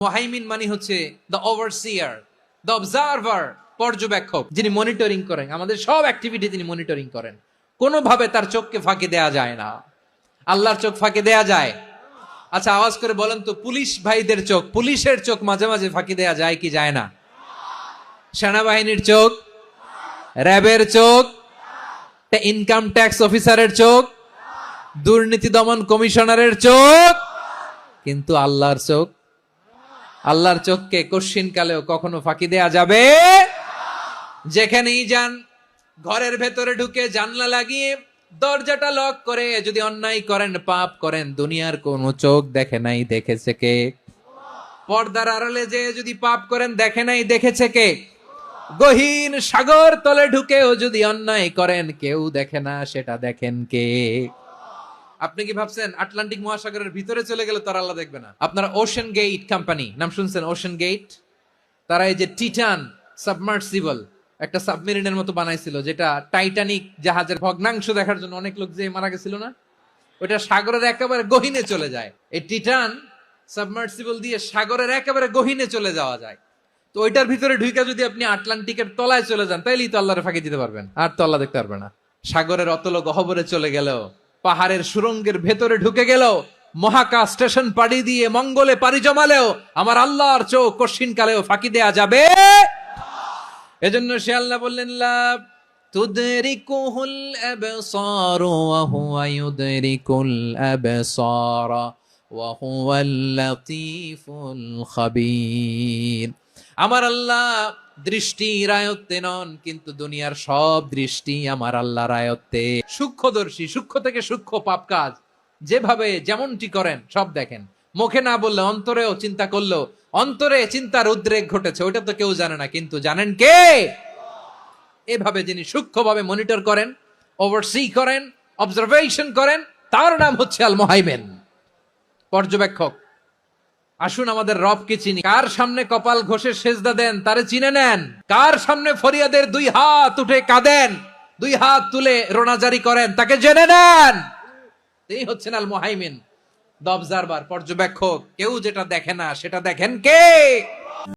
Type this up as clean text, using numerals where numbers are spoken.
Muhaimin মানে হচ্ছে the overseer, the observer, পর্যবেক্ষক, যিনি মনিটরিং করেন, আমাদের সব অ্যাক্টিভিটি তিনি মনিটরিং করেন। কোনোভাবে তার চোখকে ফাঁকি দেয়া যায় না। আল্লাহর চোখ ফাঁকি দেয়া যায়? আচ্ছা আওয়াজ করে বলেন তো, পুলিশ ভাইদের চোখ, পুলিশের চোখ মাঝে মাঝে ফাঁকি দেয়া যায় কি যায় না? সেনাবাহিনীর চোখ, র্যাবের চোখ, ইনকাম ট্যাক্স অফিসারের চোখ, দুর্নীতি দমন কমিশনারের চোখ, কিন্তু আল্লাহর চোখ, আল্লাহর চোখকে কশ্চিন কালেও কখনো ফাঁকি দেয়া যাবে? যেখানেই যান, ঘরের ভেতরে ঢুকে জানলা লাগিয়ে দরজাটা লক করে যদি অন্যায় করেন, পাপ করেন, দুনিয়ার কোন চোখ দেখে নাই, দেখেছে কে? পর্দার আড়ালে যে যদি পাপ করেন, দেখে নাই, দেখেছে কে? গহীন সাগর তলে ঢুকেও যদি অন্যায় করেন, কেউ দেখে না, সেটা দেখেন কে? আপনি কি ভাবছেন আটলান্টিক মহাসাগরের ভিতরে চলে গেলে তারা আল্লাহ দেখবে না? আপনারা ওশেন গেট কোম্পানি নাম শুনছেন? ওশেন গেট, তারা এই যে টিটান সাবমার্সিবল একটা সাবমেরিনের মতো বানাইছিল, যেটা টাইটানিক জাহাজের ভগ্নাংশ দেখার জন্য অনেক লোক যে মারা গেছিল না, ওটা সাগরের একেবারে গহীনে চলে যায়। এই টিটান সাবমার্সিবল দিয়ে সাগরের একেবারে গহীনে চলে যাওয়া যায়। তো ওইটার ভিতরে ঢুকে যদি আপনি আটলান্টিকের তলায় চলে যান, তাইলেই তো আল্লাহরে ফাঁকি দিতে পারবেন, আর তো আল্লাহ দেখতে পারবে না। সাগরের অতল গহ্বরে চলে গেলেও, পাহাড়ের সুরঙ্গের ভেতরে ঢুকে গেলেও, মহাকাশ স্টেশন পাড়ি দিয়ে মঙ্গলে পাড়ি জমালেও আমার আল্লাহর চোখ কশ্চিন কালেও ফাঁকি দেয়া যাবে? এজন্য সে আল্লাহ বললেন, লা তুদরিকুহুল আবসার ওয়া হুয়া ইউদরিকুল আবসার ওয়া হুয়াল লাতীফুল খাবীর। আমার আল্লাহ দৃষ্টির আয়ত্তে নন, কিন্তু দুনিয়ার সব দৃষ্টি আমার আল্লাহর আয়ত্তে। সূক্ষ্মদর্শী, সূক্ষ্ম থেকে সূক্ষ্ম পাপ কাজ যেভাবে যেমনটি করেন সব দেখেন। মুখে না বললে অন্তরেও চিন্তা করলেও, অন্তরে চিন্তার উদ্রেক ঘটেছে, ওইটা তো কেউ জানে না, কিন্তু জানেন কে? এভাবে যিনি সূক্ষ্মভাবে মনিটর করেন, ওভারসি করেন, অবজারভেশন করেন, তার নাম হচ্ছে আল মুহাইমিন, পর্যবেক্ষক। আসুন আমাদের রবকে চিনি। কার সামনে কপাল ঘষে সেজদা দেন, তারে চিনে নেন। কার সামনে ফরিয়াদের দুই হাত উঠে কাঁদেন, দুই হাত তুলে রোনাজারি করেন, তাকে জেনে নেন। এই হচ্ছেন আল মুহাইমিন, দ্য অবজারভার, পর্যবেক্ষক। কেউ যেটা দেখে না সেটা দেখেন কে?